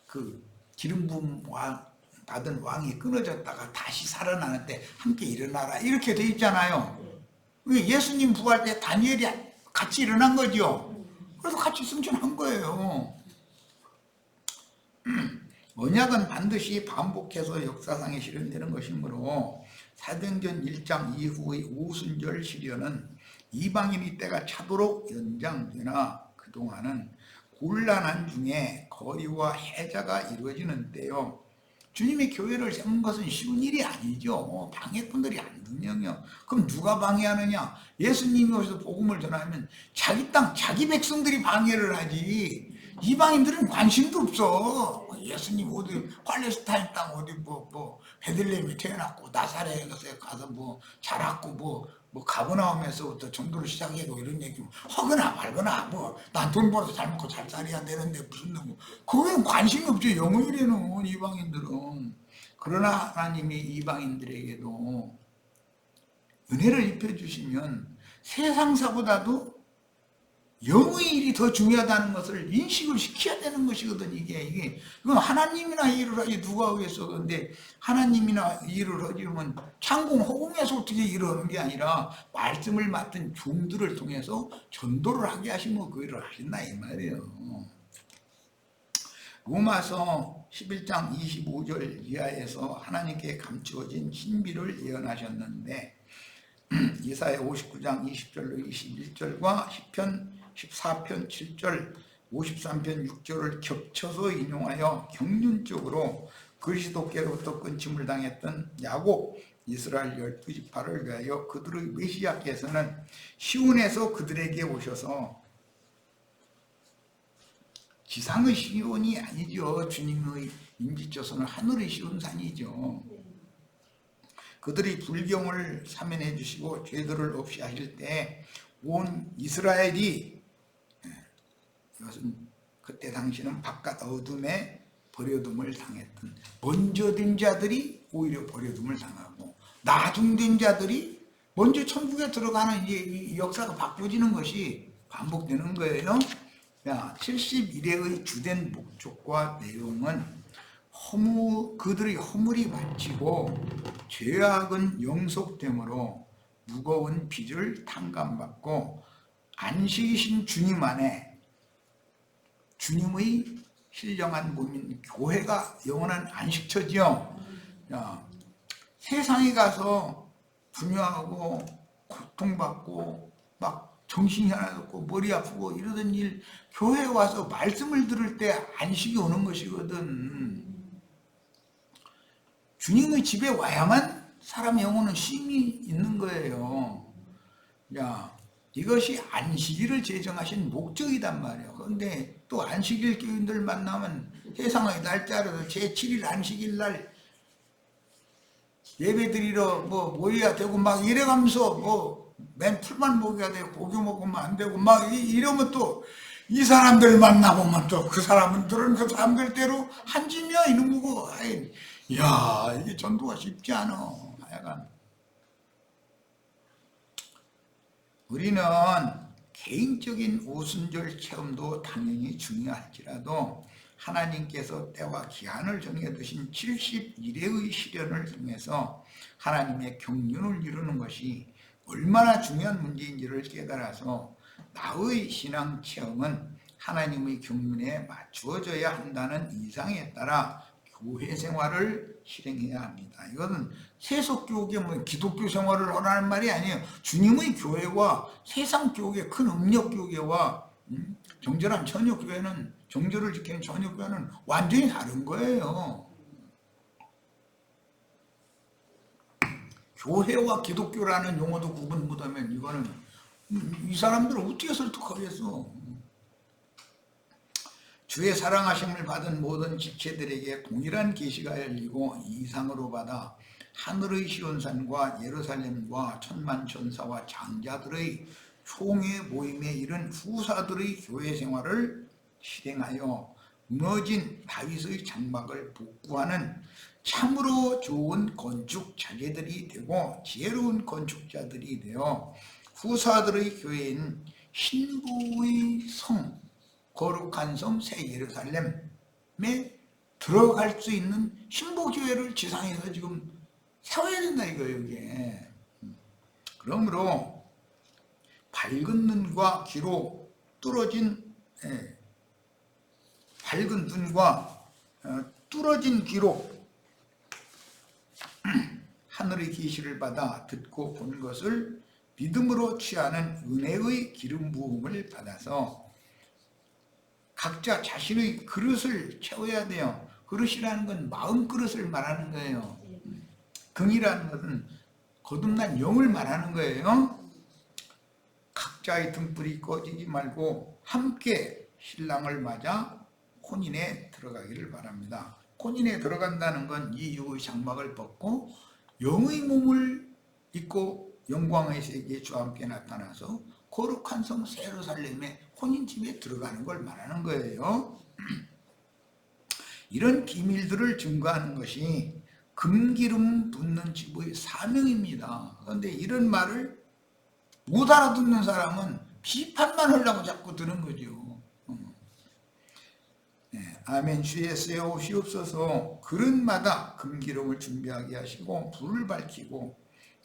그 기름 부음 받은 왕이 끊어졌다가 다시 살아나는데 함께 일어나라 이렇게 돼 있잖아요. 예수님 부활 때 다니엘이 같이 일어난 거죠. 그래서 같이 승천한 거예요. 언약은 반드시 반복해서 역사상에 실현되는 것이므로 사도행전 1장 이후의 오순절 시련은 이방인의 때가 차도록 연장되나 그동안은 곤란한 중에 거리와 해자가 이루어지는 때요. 주님의 교회를 세운 것은 쉬운 일이 아니죠. 방해꾼들이 안 등령해요. 그럼 누가 방해하느냐? 예수님이 오셔서 복음을 전하면 자기 땅, 자기 백성들이 방해를 하지. 이방인들은 관심도 없어. 예수님 어디 팔레스타인 땅 어디 베들레헴에 태어났고 나사렛에 가서 자랐고 뭐 가버나움에서부터 전도를 시작하고 이런 얘기 하거나 말거나 난 돈 벌어서 잘 먹고 잘 살아야 되는데 무슨 그거에 관심이 없죠. 영어일에는 이방인들은. 그러나 하나님이 이방인들에게도 은혜를 입혀주시면 세상사보다도 영의 일이 더 중요하다는 것을 인식을 시켜야 되는 것이거든. 이건 하나님이나 일을 하지 누가 하겠어. 그런데 하나님이나 일을 하려면 창공 허공에서 어떻게 일을 하는 게 아니라 말씀을 맡은 종들을 통해서 전도를 하게 하시면 그 일을 하신다 이 말이에요. 로마서 11장 25절 이하에서 하나님께 감추어진 신비를 예언하셨는데 이사야 59장 20절로 21절과 시편 14편 7절, 53편 6절을 겹쳐서 인용하여 경륜적으로 그리스도께로부터 끊임을 당했던 야곱 이스라엘 12지파를 위하여 그들의 메시아께서는 시온에서 그들에게 오셔서 지상의 시온이 아니죠. 주님의 임지조선은 하늘의 시온산이죠. 그들이 불경을 사면해 주시고 죄들을 없이 하실 때 온 이스라엘이 이것은 그때 당시는 바깥 어둠에 버려둠을 당했던 먼저 된 자들이 오히려 버려둠을 당하고 나중된 자들이 먼저 천국에 들어가는 이 역사가 바꿔지는 것이 반복되는 거예요. 71회의 주된 목적과 내용은 그들의 허물이 마치고 죄악은 영속됨으로 무거운 빚을 탕감받고 안식이신 주님 안에 주님의 신령한 몸인 교회가 영원한 안식처지요. 세상에 가서 분유하고 고통받고 막 정신이 하나도 없고 머리 아프고 이러던 일 교회에 와서 말씀을 들을 때 안식이 오는 것이거든. 주님의 집에 와야만 사람의 영혼은 쉼이 있는 거예요. 이것이 안식일을 제정하신 목적이단 말이에요. 그런데 또 안식일 교인들 만나면 세상의 날짜로 제7일 안식일 날 예배 드리러 모여야 되고 막 이래가면서 맨 풀만 먹여야 되고 고기 먹으면 안 되고 막 이러면 또 이 사람들 만나보면 또 그 사람들은 그 사람들대로 한짐이야 이런 거고 이게 전도가 쉽지 않아. 하여간 우리는 개인적인 오순절 체험도 당연히 중요할지라도 하나님께서 때와 기한을 정해두신 70일의 시련을 통해서 하나님의 경륜을 이루는 것이 얼마나 중요한 문제인지를 깨달아서 나의 신앙 체험은 하나님의 경륜에 맞추어져야 한다는 이상에 따라 교회 생활을 실행해야 합니다. 이거는 세속교육의 뭐 기독교 생활을 하라는 말이 아니에요. 주님의 교회와 세상 교육의 큰 음력 교회와 정결한 처녀 교회는, 정결을 지키는 처녀 교회는 완전히 다른 거예요. 교회와 기독교라는 용어도 구분 못하면 이거는 이 사람들을 어떻게 설득하겠어. 주의 사랑하심을 받은 모든 지체들에게 동일한 계시가 열리고 이상으로 받아 하늘의 시온산과 예루살렘과 천만 천사와 장자들의 총회 모임에 이른 후사들의 교회 생활을 실행하여 무너진 다윗의 장막을 복구하는 참으로 좋은 건축 자재들이 되고 지혜로운 건축자들이 되어 후사들의 교회인 신부의 성, 거룩한 성 새 예루살렘에 들어갈 수 있는 신부교회를 지상에서 지금 세워야 된다 이거예요. 이게. 그러므로 밝은 눈과 귀로 뚫어진 밝은 눈과 뚫어진 귀로 하늘의 계시를 받아 듣고 본 것을 믿음으로 취하는 은혜의 기름 부음을 받아서 각자 자신의 그릇을 채워야 돼요. 그릇이라는 건 마음 그릇을 말하는 거예요. 긍이라는 것은 거듭난 영을 말하는 거예요. 각자의 등불이 꺼지지 말고 함께 신랑을 맞아 혼인에 들어가기를 바랍니다. 혼인에 들어간다는 건 이 육의 장막을 벗고 영의 몸을 입고 영광의 세계에 주와 함께 나타나서 거룩한 성 예루살렘의 혼인집에 들어가는 걸 말하는 거예요. 이런 비밀들을 증거하는 것이 금기름 붓는 집의 사명입니다. 그런데 이런 말을 못 알아듣는 사람은 비판만 하려고 자꾸 드는 거죠. 아멘. 주 예수여 오시옵소서. 그릇마다 금기름을 준비하게 하시고 불을 밝히고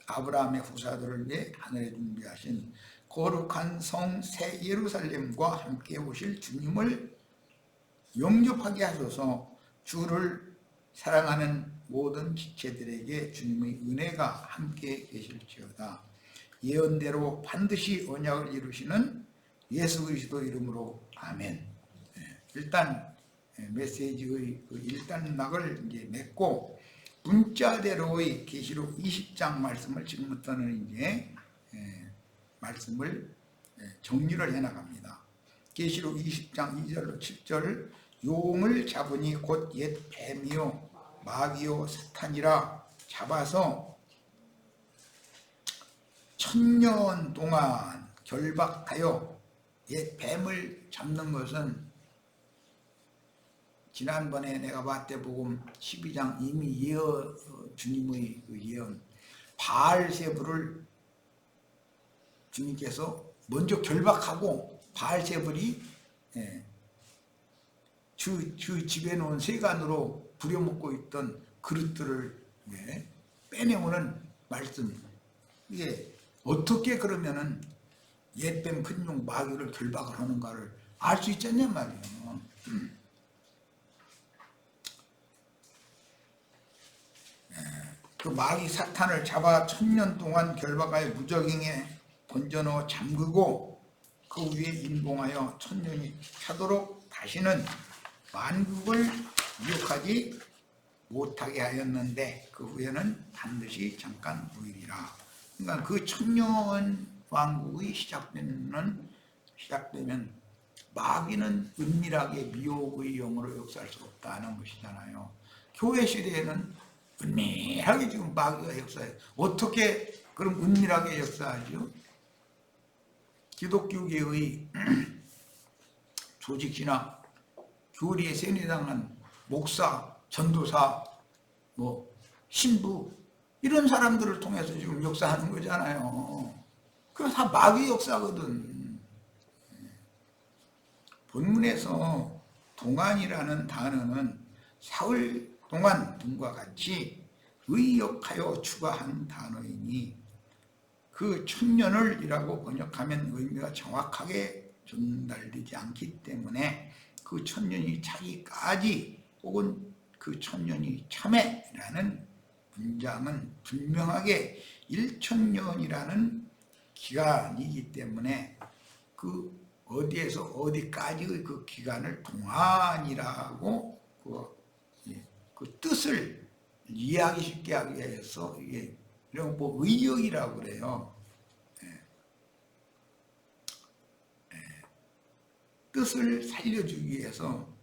아브라함의 후사들을 위해 하늘에 준비하신 거룩한 성 새 예루살렘과 함께 오실 주님을 영접하게 하소서. 주를 사랑하는 모든 지체들에게 주님의 은혜가 함께 계실지어다. 예언대로 반드시 언약을 이루시는 예수 그리스도 이름으로 아멘. 일단 메시지의 그 1단락을 이제 맺고 문자대로의 계시록 20장 말씀을 지금부터는 이제 말씀을 정리를 해나갑니다. 계시록 20장 2절로 7절 용을 잡으니 곧 옛 뱀이요 마귀요 사탄이라 잡아서 1000년 동안 결박하여 옛 뱀을 잡는 것은 지난번에 내가 마태복음 12장 이미 주님의 그 예언 바알세불을 주님께서 먼저 결박하고 바알세불이 주 집에 놓은 세간으로 부려먹고 있던 그릇들을 빼내오는 말씀. 이게 어떻게 그러면은 옛뱀 큰용 마귀를 결박을 하는가를 알 수 있잖냐 말이에요. 그 마귀 사탄을 잡아 1000년 동안 결박하여 무적행에 던져넣어 잠그고 그 위에 인봉하여 1000년이 차도록 다시는 만국을 미혹하지 못하게 하였는데 그 후에는 반드시 잠깐 후일이라. 그러니까 그 1000년 왕국이 시작되면 마귀는 은밀하게 미혹의 영으로 역사할 수 없다는 것이잖아요. 교회 시대에는 은밀하게 지금 마귀가 역사해요. 어떻게 그럼 은밀하게 역사하죠? 기독교계의 조직신학, 교리에 세뇌당한 목사, 전도사, 신부 이런 사람들을 통해서 지금 역사하는 거잖아요. 그건 다 마귀 역사거든. 본문에서 동안이라는 단어는 사흘 동안 등과 같이 의역하여 추가한 단어이니 그 1000년을 이라고 번역하면 의미가 정확하게 전달되지 않기 때문에 그 1000년이 차기까지 혹은 그 천년이 참해라는 문장은 분명하게 1000년이라는 기간이기 때문에 그 어디에서 어디까지의 그 기간을 동안이라고 그 뜻을 이해하기 쉽게 하기 위해서 이게 이런 뭐 의역이라고 그래요. 뜻을 살려주기 위해서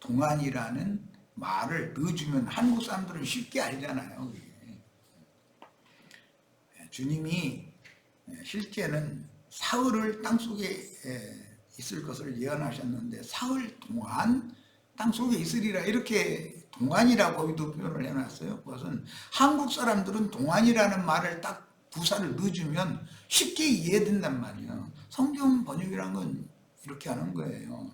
동안이라는 말을 넣어주면 한국 사람들은 쉽게 알잖아요. 주님이 실제는 사흘을 땅속에 있을 것을 예언하셨는데 사흘 동안 땅속에 있으리라 이렇게 동안이라고 거기도 표현을 해놨어요. 그것은 한국 사람들은 동안이라는 말을 딱 부사를 넣어주면 쉽게 이해된단 말이에요. 성경 번역이란 건 이렇게 하는 거예요.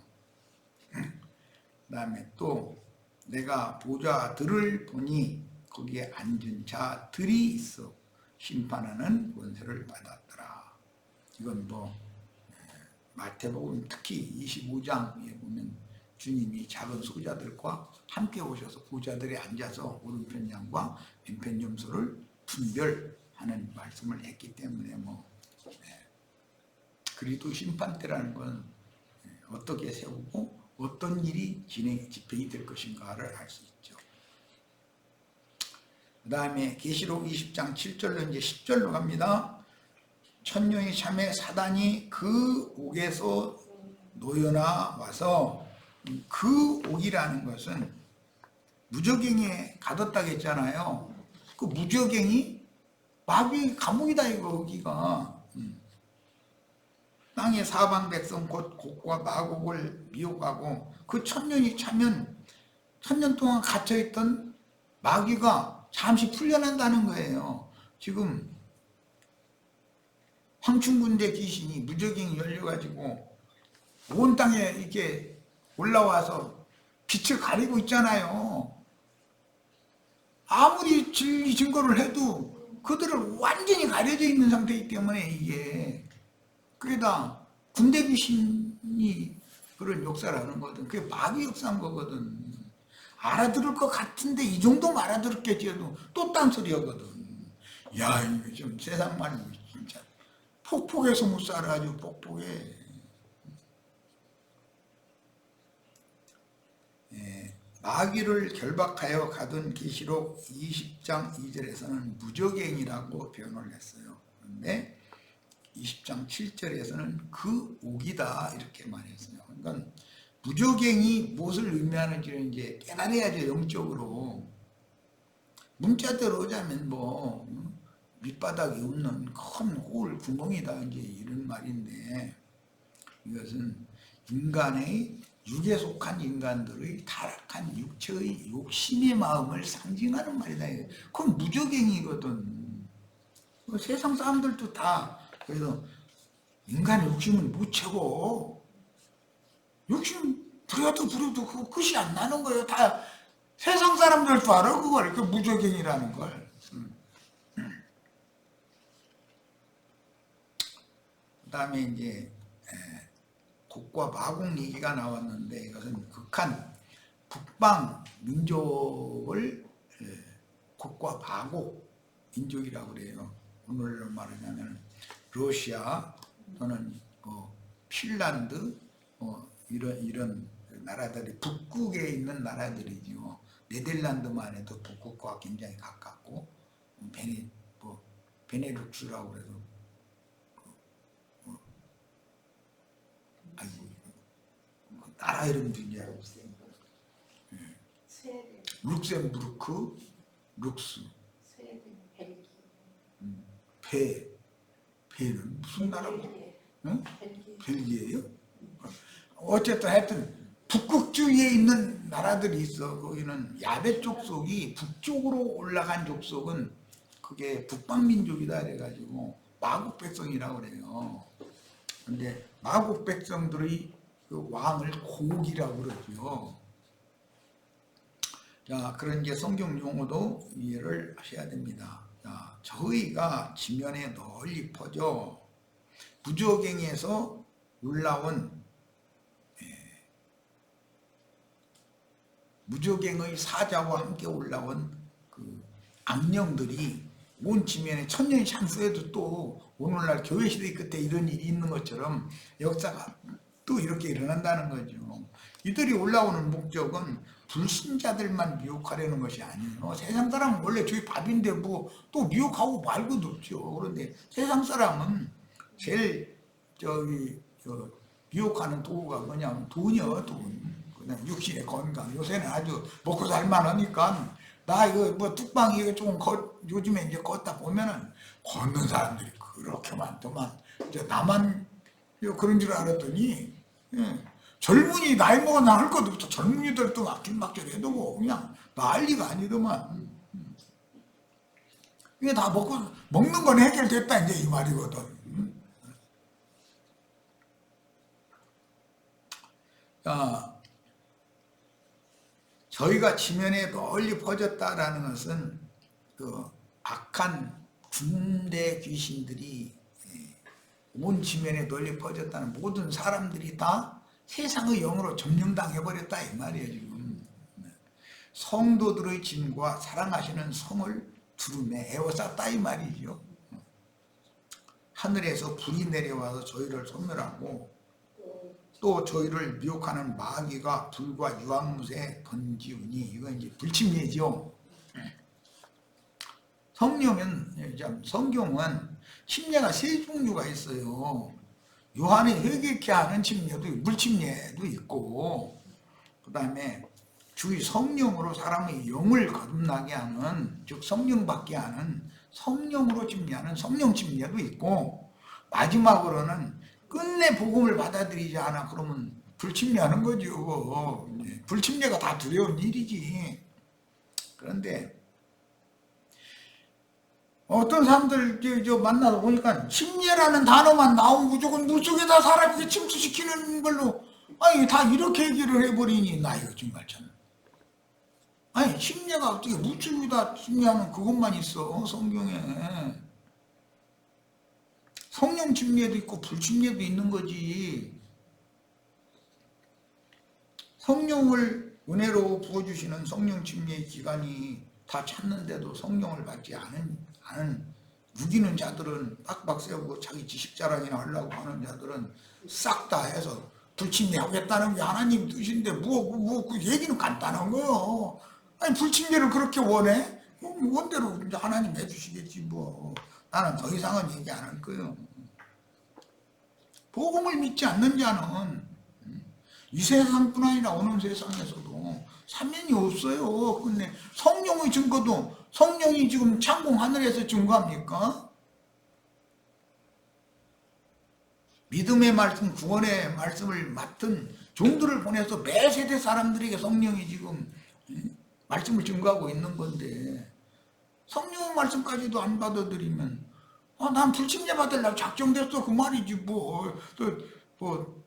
그 다음에 또 내가 보좌들을 보니 거기에 앉은 자들이 있어 심판하는 권세를 받았더라. 이건 뭐 마태복음 특히 25장에 보면 주님이 작은 소자들과 함께 오셔서 보좌들에 앉아서 오른편 양과 왼편 염소를 분별하는 말씀을 했기 때문에 뭐 그리도 심판 때라는 건 어떻게 세우고 어떤 일이 집행이 될 것인가를 알 수 있죠. 그 다음에 계시록 20장 7절로 이제 10절로 갑니다. 천년이 참해 사단이 그 옥에서 놓여나 와서 그 옥이라는 것은 무저갱에 가뒀다고 했잖아요. 그 무저갱이 마귀 감옥이다 이거 여기가. 땅의 사방 백성 곧 곡과 마곡을 미혹하고 그 천년이 차면 천년 동안 갇혀있던 마귀가 잠시 풀려난다는 거예요. 지금 황충군대 귀신이 무저갱이 열려가지고 온 땅에 이렇게 올라와서 빛을 가리고 있잖아요. 아무리 진리 증거를 해도 그들을 완전히 가려져 있는 상태이기 때문에 이게 그게다 군대 귀신이 그런 역사를 하는 거거든. 그게 마귀 역사인 거거든. 알아들을 것 같은데 이 정도면 알아들었겠지 또 딴소리 하거든. 야 이거 좀 세상 말이 진짜 폭폭해서 못 살아. 아주 폭폭해. 마귀를 결박하여 가둔 계시록 20장 2절에서는 무저갱이라고 표현을 했어요. 그런데 20장 7절에서는 그 옥이다 이렇게 말했어요. 그러니까 무저갱이 무엇을 의미하는지를 이제 깨달아야죠. 영적으로 문자대로 오자면 뭐 밑바닥이 없는 큰 홀 구멍이다 이제 이런 말인데 이것은 인간의 육에 속한 인간들의 타락한 육체의 욕심의 마음을 상징하는 말이다. 그건 무저갱이거든. 세상 사람들도 다 그래서 인간의 욕심은 무채고 욕심 부려도 그거 끝이 안 나는 거예요. 다 세상 사람들도 알아 그걸. 그 무저갱이라는 걸. 그 다음에 이제 곡과 마곡 얘기가 나왔는데 이것은 극한 북방 민족을 곡과 마곡 민족이라고 그래요. 오늘로 말하자면 러시아 또는 핀란드 이런 나라들이 북극에 있는 나라들이죠. 네덜란드만 해도 북극과 굉장히 가깝고 베네룩스라고 그래서 나라 이름도 이제 룩셈부르크, 룩스, 배는 무슨 나라고? 응? 벨기에요? 어쨌든 하여튼 북극주위에 있는 나라들이 있어. 거기는 야베 족속이 북쪽으로 올라간 족속은 그게 북방민족이다 그래가지고 마국 백성이라고 그래요. 근데 마국 백성들의 그 왕을 곡이라고 그러죠. 자, 그런 이제 성경 용어도 이해를 하셔야 됩니다. 자, 저희가 지면에 널리 퍼져 무저갱에서 올라온 무적행의 사자와 함께 올라온 그 악령들이 온 지면에 천년이 창수해도 또 오늘날 교회 시대 끝에 이런 일이 있는 것처럼 역사가 또 이렇게 일어난다는 거죠. 이들이 올라오는 목적은 불신자들만 미혹하려는 것이 아니에요. 세상 사람은 원래 저희 밥인데 뭐 또 미혹하고 말고도 없죠. 그런데 세상 사람은 제일 미혹하는 도구가 뭐냐면 돈이요, 돈. 그다음 육신의 건강. 요새는 아주 먹고 살만하니까 나 이거 뭐 뚝방 이거 좀 요즘에 이제 걷다 보면은 걷는 사람들이 그렇게 많더만. 이제 나만 그런 줄 알았더니 젊은이 나이 먹은 할 것도 없어. 젊은이들도 막길막길해도 뭐 그냥 난리가 아니더만. 이게 다 먹는 건 해결됐다 이제 이 말이거든. 저희가 지면에 널리 퍼졌다라는 것은 그 악한 군대 귀신들이 온 지면에 널리 퍼졌다는, 모든 사람들이 다 세상의 영으로 점령당해버렸다 이 말이에요 지금. 성도들의 짐과 사랑하시는 성을 두루매 에워쌌다 이 말이죠. 하늘에서 불이 내려와서 저희를 소멸하고 또 저희를 미혹하는 마귀가 불과 유황못에 던지우니, 이건 이제 불침례죠. 성경은 침례가 세 종류가 있어요. 요한이 회개케 하는 침례도 물침례도 있고, 그 다음에 주의 성령으로 사람의 영을 거듭나게 하는, 즉 성령 받게 하는 성령으로 침례하는 성령 침례도 있고, 마지막으로는 끝내 복음을 받아들이지 않아 그러면 불침례하는 거죠. 불침례가 다 두려운 일이지. 그런데 어떤 사람들 만나서 보니까 침례라는 단어만 나오면 무조건 물속에다 사람에게 침수시키는 걸로, 아니 다 이렇게 얘기를 해버리니 나 이거 정말 참. 아니 침례가 어떻게 물속에다 침례하는 그것만 있어 성경에. 성령 침례도 있고 불침례도 있는 거지. 성령을 은혜로 부어주시는 성령 침례의 기간이 다 찼는데도 성령을 받지 않은 우기는 자들은 빡빡 세우고 자기 지식 자랑이나 하려고 하는 자들은 싹 다 해서 불침례 하겠다는 게 하나님 뜻인데 그 얘기는 간단한 거요. 아니 불침례를 그렇게 원해? 원대로 하나님 해주시겠지 뭐. 나는 더 이상은 얘기 안 할 거예요. 복음을 믿지 않는 자는 이 세상뿐 아니라 오는 세상에서도 사면이 없어요. 근데 성령의 증거도, 성령이 지금 창공 하늘에서 증거합니까? 믿음의 말씀, 구원의 말씀을 맡은 종들을 보내서 매 세대 사람들에게 성령이 지금 말씀을 증거하고 있는 건데, 성령 말씀까지도 안 받아들이면 난 불침례 받으려고 작정됐어 그 말이지 뭐. 또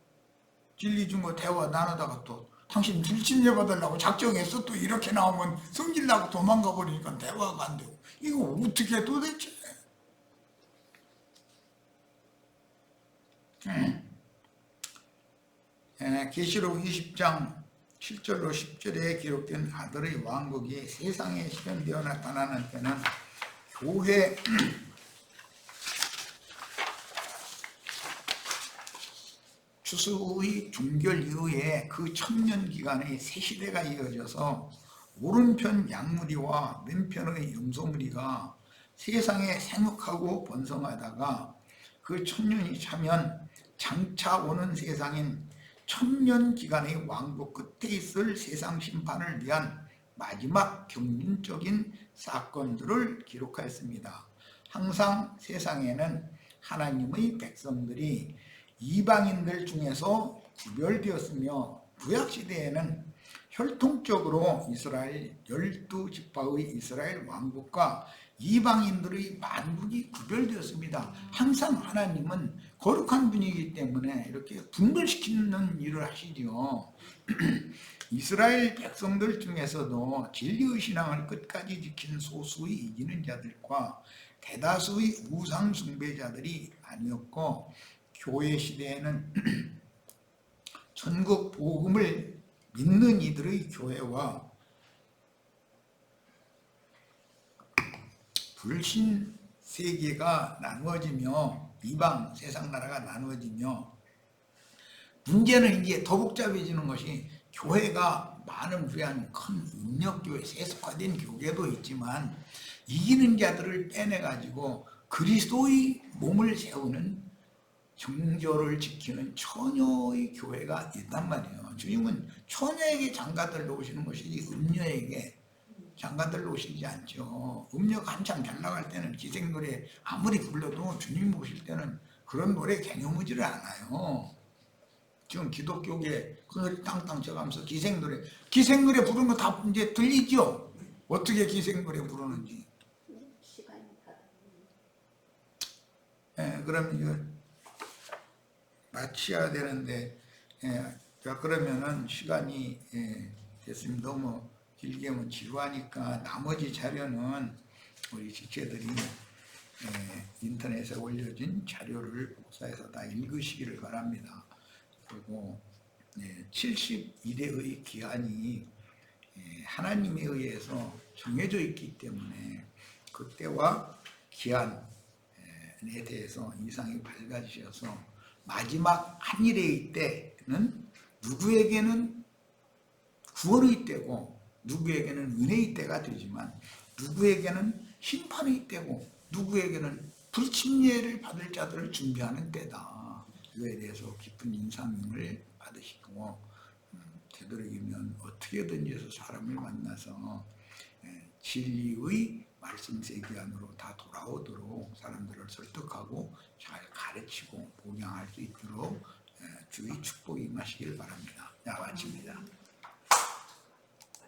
진리 증거 대화 나누다가 또 당신 불침례 받으려고 작정했어 또 이렇게 나오면 숨기려고 도망가 버리니까 대화가 안 되고, 이거 어떻게 도대체. 계시록 20장 7절로 10절에 기록된 아들의 왕국이 세상에 실현되어 나타나는 때는 교회 추수의 종결 이후에 그 천년 기간의 새 시대가 이어져서 오른편 양무리와 왼편의 염소무리가 세상에 생육하고 번성하다가 그 천년이 차면 장차 오는 세상인 천년 기간의 왕국 끝에 있을 세상 심판을 위한 마지막 경륜적인 사건들을 기록하였습니다. 항상 세상에는 하나님의 백성들이 이방인들 중에서 구별되었으며, 구약시대에는 혈통적으로 이스라엘 12지파의 이스라엘 왕국과 이방인들의 만국이 구별되었습니다. 항상 하나님은 거룩한 분이기 때문에 이렇게 분별시키는 일을 하시죠. 이스라엘 백성들 중에서도 진리의 신앙을 끝까지 지킨 소수의 이기는 자들과 대다수의 우상 숭배자들이 아니었고, 교회 시대에는 전국 복음을 믿는 이들의 교회와 불신 세계가 나누어지며 이방 세상 나라가 나누어지며 문제는 이제 더 복잡해지는 것이 교회가 많은 부한 큰 음력교회 세속화된 교계도 있지만 이기는 자들을 빼내가지고 그리스도의 몸을 세우는 정조를 지키는 처녀의 교회가 있단 말이에요. 주님은 처녀에게 장가들 놓으시는 것이지 음녀에게 장가들 놓으시지 않죠. 음녀가 한참 잘 나갈 때는 기생노래 아무리 불러도 주님 보실 때는 그런 노래 개념하지를 않아요. 지금 기독교계 그 노래 땅땅 쳐가면서 기생노래 부르는 거 다 이제 들리죠? 어떻게 기생노래 부르는지. 그러면 이거 마쳐야 되는데, 자, 그러면은 시간이 됐습니다. 너무 길게 하면 지루하니까 나머지 자료는 우리 지체들이 인터넷에 올려진 자료를 복사해서 다 읽으시기를 바랍니다. 그리고 71회의 기한이 하나님에 의해서 정해져 있기 때문에 그때와 기한에 대해서 이상이 밝아지셔서 마지막 한일의 때는 누구에게는 구원의 때고 누구에게는 은혜의 때가 되지만 누구에게는 심판의 때고 누구에게는 불침례를 받을 자들을 준비하는 때다. 이거에 대해서 깊은 인상을 받으시고 되도록이면 어떻게든지 해서 사람을 만나서 진리의 말씀 세계 안으로 다 돌아오도록 사람들을 설득하고 잘 가르치고 봉양할 수 있도록 주의 축복이 임하시길 바랍니다. 자, 마칩니다.